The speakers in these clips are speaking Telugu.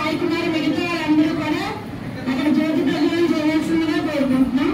నాయకున్నారు మిగతా వాళ్ళందరూ కూడా అక్కడ జ్యోతి ప్రజ్వలన చేయాల్సిందిగా కోరుకుంటున్నాం.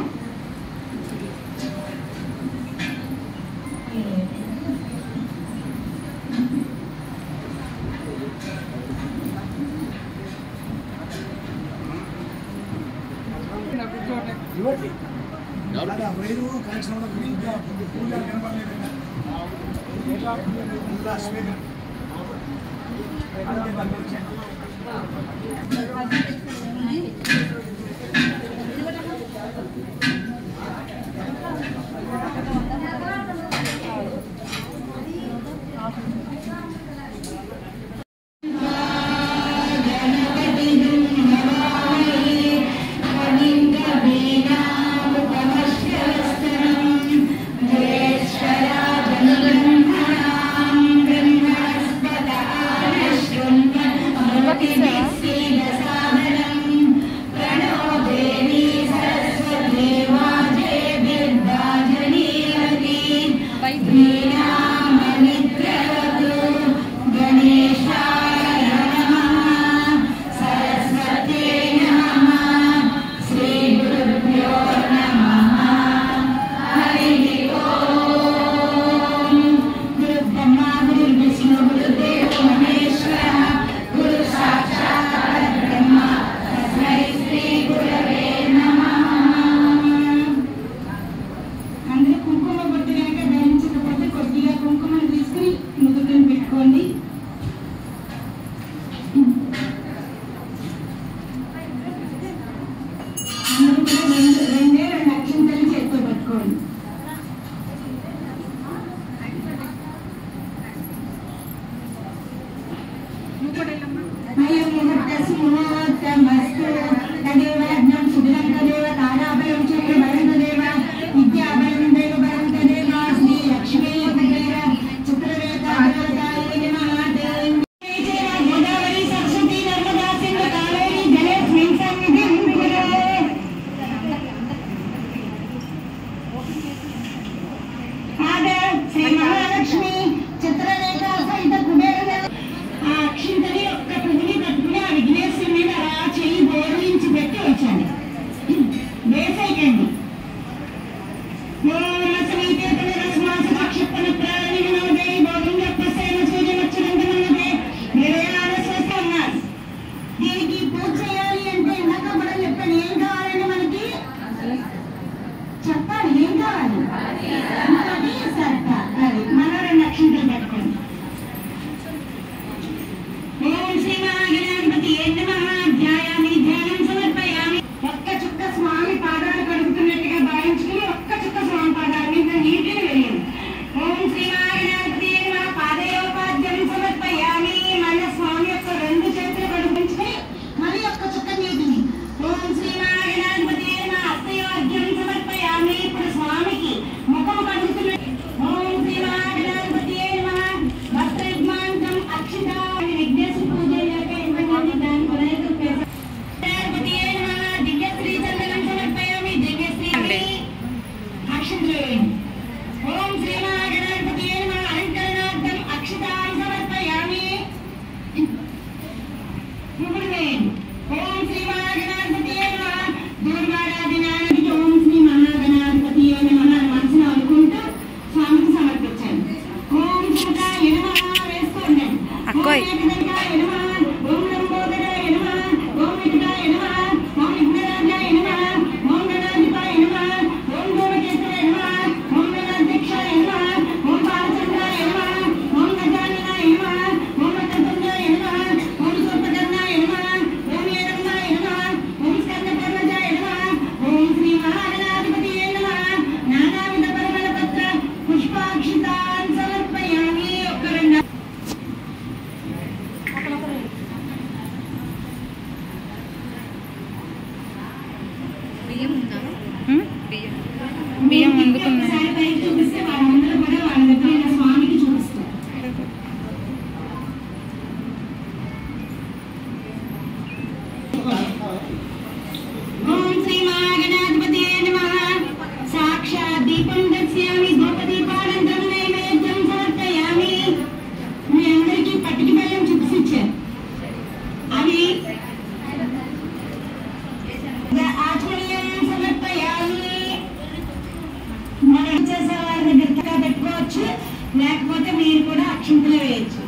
మీరు కూడా అక్షింతలు వేయచ్చు.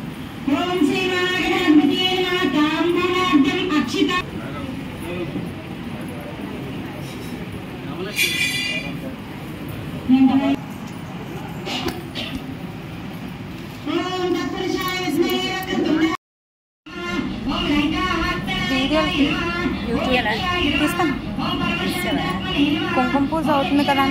ఓం శ్రీ మహాగణాధిపతి నమః. తాంబూలార్థం అక్షిత కుంకుమ పూజ అవుతుంది కదా.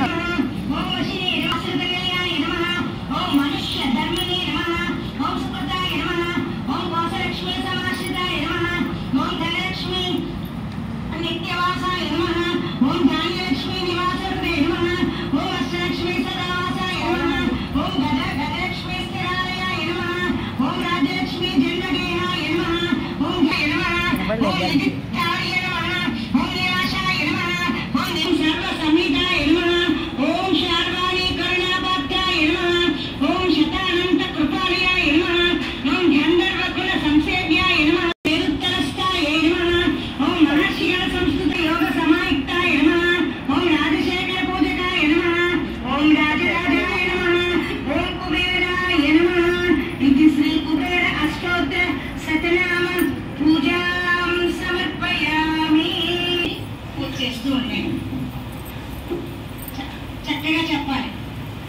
చక్కగా చెప్పాలి.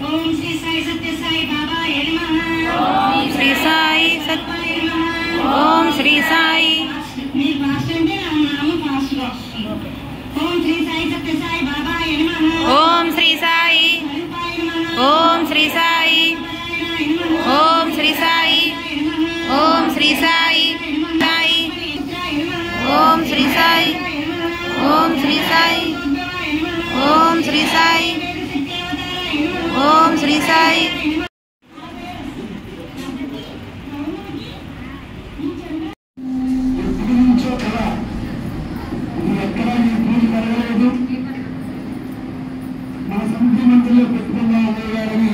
ఓం శ్రీ సాయి సత్య సాయి బాబాయ నమః. ఓం శ్రీ సాయి సత్య నమః. ఓం శ్రీ సాయి. మీరు ఫాస్ట్ అంటే నామ ఫాస్ట్ గా వస్తుంది. ఓం శ్రీ సాయి సత్య సాయి బాబాయ నమః. ఓం శ్రీ సాయి. ఓం శ్రీ సాయి. ఓం శ్రీ సాయి. ఓం శ్రీ సాయి. సాయి. ఓం శ్రీ సాయి. ఓం శ్రీ సాయి. ఓం శ్రీ సాయి. ఓం శ్రీ సాయి. మన సమితి మంత్రులు పెట్టుకున్నా అమ్మగారని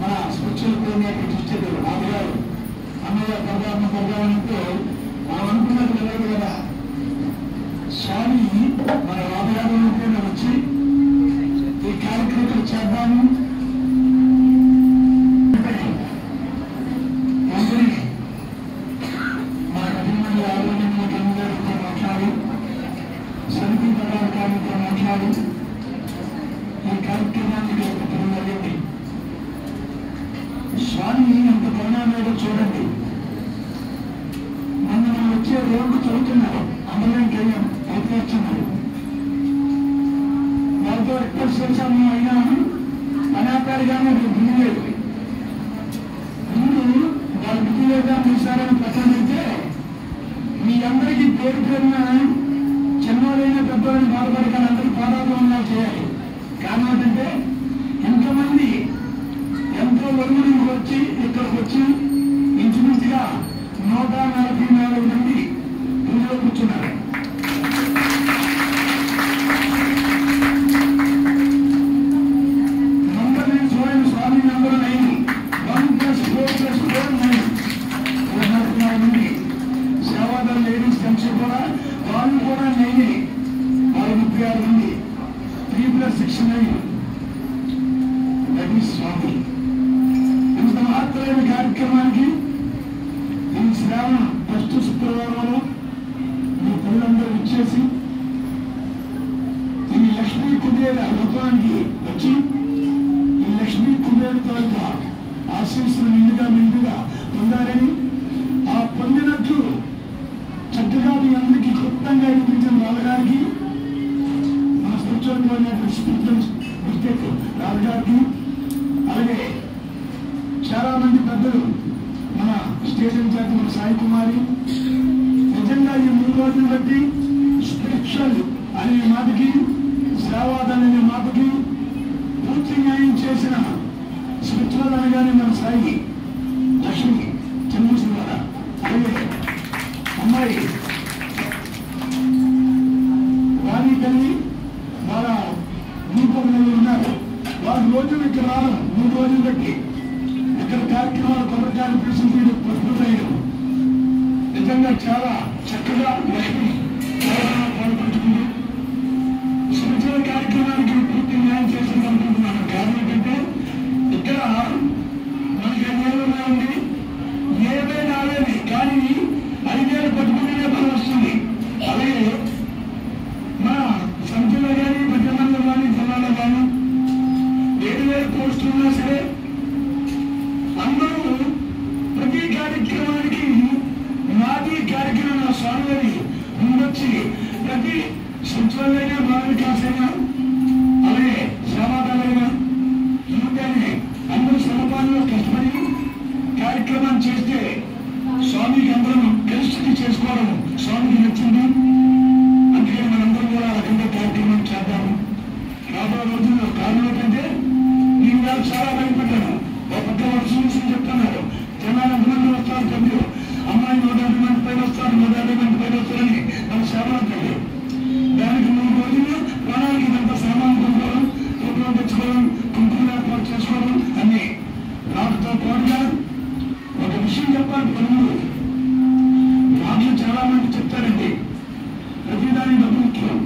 మన స్వచ్ఛలు ప్రతిష్ఠితులు రాజుగారు అమ్మగారు పరదాత్మకంతో మనం అనుకున్నది తెలియదు కదా. స్వామి మన రాజగారు వచ్చి ఈ కార్యక్రమాలు చేద్దాము అందుకని మన అభిమానులు ఆరోగ్యంతో మాట్లాడి సమితి పదాధికారులతో మాట్లాడి ఈ కార్యక్రమానికి జరిగింది. స్వామి అంత కరుణామయుడు చూడండి. మనం వచ్చే రోడ్డు చదువుతున్నారు, అందరం కేయం ప్రయత్నిస్తున్నారు. వాళ్ళతో రిక్వెస్ట్ చేశాము, అయినా అనాకారిగానే బుద్ధి లేదు. ముందు వాళ్ళు బుద్ధి లేదా మీసారని ప్రకటిస్తే మీ అందరికీ పేరు పేరున చిన్నవాళ్ళైనా పెద్దవాళ్ళని బాధపడకాలి, అందరికీ పాదాలు చేయాలి. కారణం ఏంటంటే ఎంతోమంది ఎంతో వరకు నుంచి వచ్చి ఇక్కడికి వచ్చి ఇంచుమించుగా 144 మంది పూజలో కూర్చున్నారు. నంబర్ నేను చూడండి, స్వామి నంబర్ 9 1+4+4 9 144 మంది సేవాదారు లేడీస్ ఫ్రెండ్షిప్ కూడా వాళ్ళు కూడా 9 36 మంది 3+6 9 స్వామి. ఇంత మహత్తరైన కార్యక్రమానికి ఈ శ్రావణ ఫస్ట్ శుక్రవారంలో మీ పిల్లలందరూ ఇచ్చేసి ఈ లక్ష్మీ కుబేర వ్రతానికి వచ్చి ఈ లక్ష్మీ కుబేర తాలూక ఆశీస్సులు నిండుగా పొందారని, ఆ పొందినట్లు చక్కగా మీ అందరికీ క్లుప్తంగా వినిపించిన రాజగారికి మన స్పిరిచువల్ రాజగారికి అలాగే చాలా మంది పెద్దలు మన స్టేడియం చేత మన సాయి కుమారి నిజంగా ఈ 3 రోజులు బట్టి స్పిరిచువల్ అనే మాటకి సేవాదల్ అనే మాటకి పూర్తి న్యాయం చేసిన స్పిరిచువల్ అనగానే మన సాయి లక్ష్మి చంద్రశేఖర గారు అలాగే అమ్మాయి వారి తల్లి వాళ్ళ రూపంలో ఉన్నారు. వారు రోజులు ఇక్కడ రావడం 3 రోజులు బట్టి ఇక్కడ కార్యక్రమాలు కొబ్బరికాయలు తీసుకుని ప్రస్తుతం నిజంగా చాలా చక్కగా లక్ష్మి పాల్పంచుకుంది. సంవత్సర కార్యక్రమానికి పూర్తి న్యాయం చేసింది అనుకుంటున్నాను. కారణం ఏంటంటే ఇక్కడ మనకి కార్యక్రమానికి నాది కార్యక్రమం స్వామి ముందొచ్చి ప్రతి సచివాలైనా బాల క్లాస్ అయినా అలాగే సేవాదాలైనా ఇంకానే అందరూ సమపాలలో కష్టపడి కార్యక్రమం చేస్తే స్వామికి అందరం కలిసి చేసుకోవడం స్వామికి నచ్చింది. అందుకని మనందరం కూడా రకంగా కార్యక్రమం చేద్దాము. రాబోయే రోజుల్లో కారణం ఏంటంటే నేను వాళ్ళు చాలా భయపడ్డాను. ఒక పెద్ద వర్షం చెప్తున్నారు, జనాలు ఎంతమంది వస్తారు తమ్ముడు, అమ్మాయి 150 మంది పైన వస్తారు, 150 మంది పైన వస్తారని మన సేవలు తెలియదు. దానికి 3 రోజులు ప్రాణానికి ఇదంతా సామాన్ కొనుక్కోవడం, రూపం తెచ్చుకోవడం, కుంకుమ ఏర్పాటు చేసుకోవడం అన్ని. నాకుతో పాటుగా ఒక విషయం చెప్పాలి. పనులు మాటలు చాలా మంది చెప్తారండి, ప్రతిదాని డబ్బు ముఖ్యం.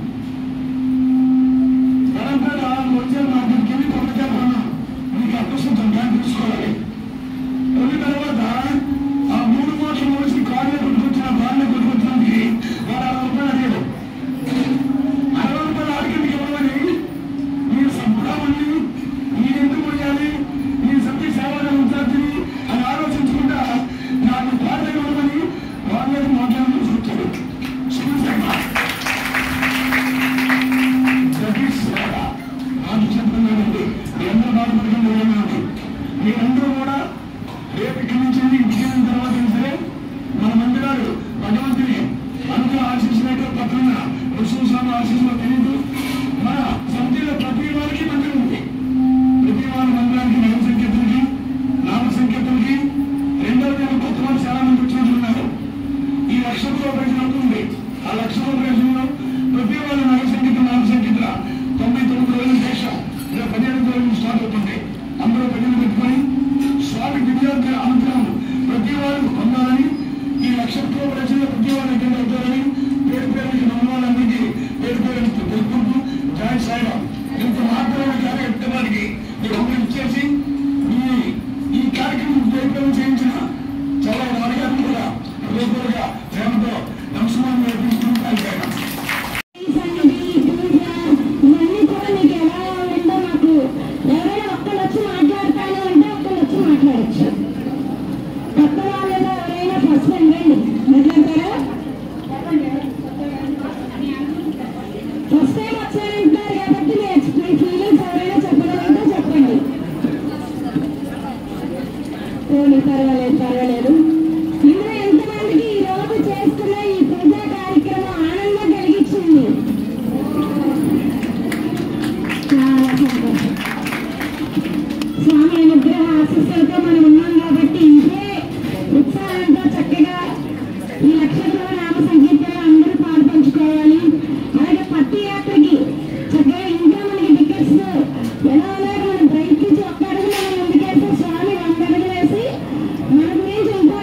పరంపర వచ్చే మా దగ్గరికి వెళ్ళి కొబ్బరికాయ కొన్నాం, మీకు అప్రస్తుతం దాన్ని తీసుకోవాలి. కొన్ని తర్వాత ఆ 3 కోట్లు మోసి కార్లో కొట్టుకొచ్చిన బార్లో కొట్టుకొచ్చినకి వాడు 60 రూపాయలు అడిగాడు. 60 రూపాయలు ఆడికి ఇవ్వమని మీరు సంపదామని మీరు ఎందుకు పోయాలి, మీరు సభ్య సేవలు ఉంచాల్సింది అని ఆలోచించుకుంటా నాకు బాధ్యత ఇవ్వమని వాళ్ళకి మాట్లాడుతూ చూస్తాడు. నాకు చెప్తున్నానండి, మీరందరూ బాధపడకుండా ఏమన్నాడు, మీరందరూ కూడా రేపు ఇక్కడి నుంచి ఇంటికి వెళ్ళిన తర్వాత సరే మన మందిరాలు భగవంతుని అందరూ ఆశించినట్టు పక్కన విశ్వస్వామి ఆశించిన తెలియదు. మన సమితిలో ప్రతి వారికి మందిరం ఉంది. ప్రతి వారి మందిరానికి నామ సంకీర్తనకి 2వ నెల కొత్త వాళ్ళు చాలా మంది వచ్చినట్లున్నారు. ఈ 1,00,000 రూపాయలు అవుతుంది. ఆ 1,00,000 రూపాయలు ప్రతి వాళ్ళు నామ సంకీర్తన 99 రోజుల దేశం 15 రోజులు స్టార్ట్ అవుతుంది. అందరూ ప్రజలు పెట్టుకొని స్వామి దివ్యాంగ అనుగ్రహం ప్రతి వారు పొందాలని, ఈ 1,00,000 రూపాయలు ప్రతి వారు ఎక్కడ అవుతారని పేరు పేరుకి నమ్మవాళ్ళందరికీ పేరు పేరు తెలుపుకుంటూ జయ సాయిరాం. ఇంత మాత్రమే కార్యక్రమానికి మీరు అందరూ ఇచ్చేసి ఈ కార్యక్రమం జయప్రదం చేయించిన చాలా వారిగారు కూడా హృదయపూర్వక ప్రేమతో నమస్కారం నేర్పిస్తూ కలిగాను. ఇవన్నీ కూడా మీకు ఎలా ఉందో మాకు ఎవరైనా ఒక్కరు వచ్చి మాట్లాడతాను అంటే ఒక్కరు వచ్చి మాట్లాడచ్చు. కొత్త వాళ్ళలో ఎవరైనా ఫస్ట్ రండి మాట్లాడతారా? ఫస్ట్ టైం వచ్చారంటారు కాబట్టి మీ ఫీలింగ్స్ ఎవరైనా చెప్పగలంటే చెప్పండి. పర్వాలేదు. ఇందులో ఎంతమందికి ఈ రోజు చేస్తున్న ఈ పూజా కార్యక్రమం ఆనందం కలిగించింది? చాలా సంతోషం. స్వామి అనుగ్రహ ఆశీస్సులతో మనం ఉన్నాం కాబట్టి ఇంకే ఉత్సాహంతో చక్కగా ఈ 1,00,000 నామ సంకీర్తనలు అందరూ పాల్పంచుకోవాలి. అలాగే పత్తి యాత్రకి చక్కగా ఇంకా మనకి టికెట్స్ ఎలా ఉన్నారో మనం ప్రయత్నించి ఒక్క అడుగు మనం ముందుకేస్తే స్వామి 100 అడుగులు వేసి మనకు మించి ఇంకో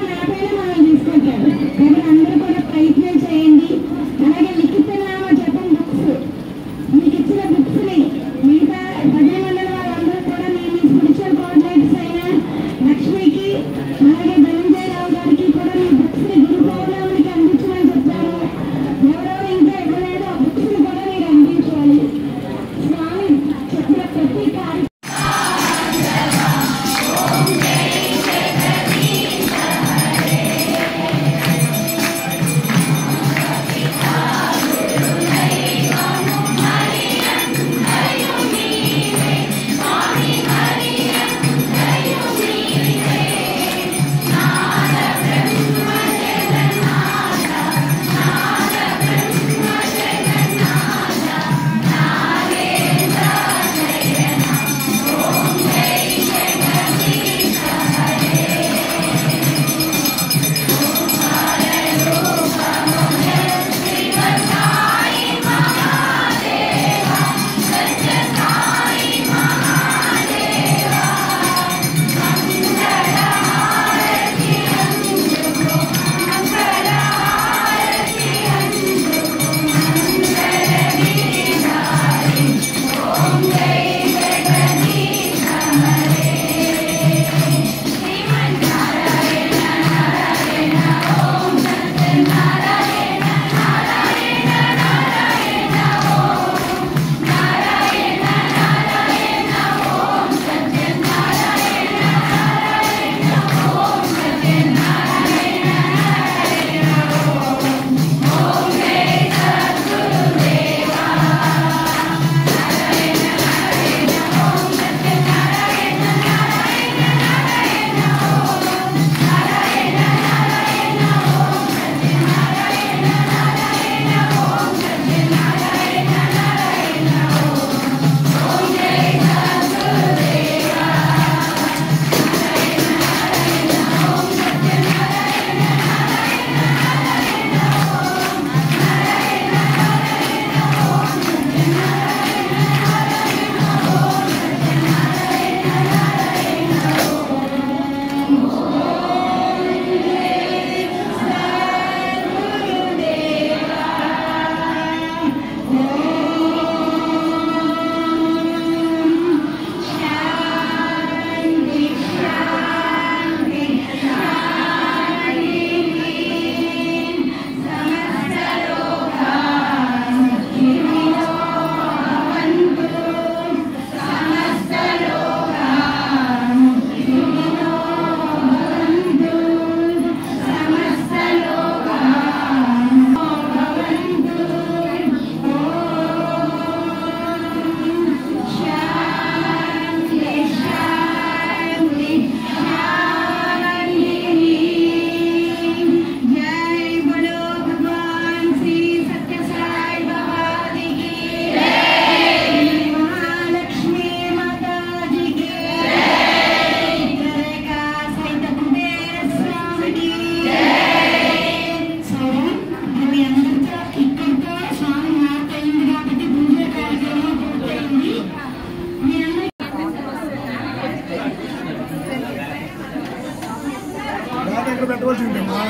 ఇక్కడ పెట్టవలసి ఉందమ్మా.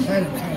సరే సరే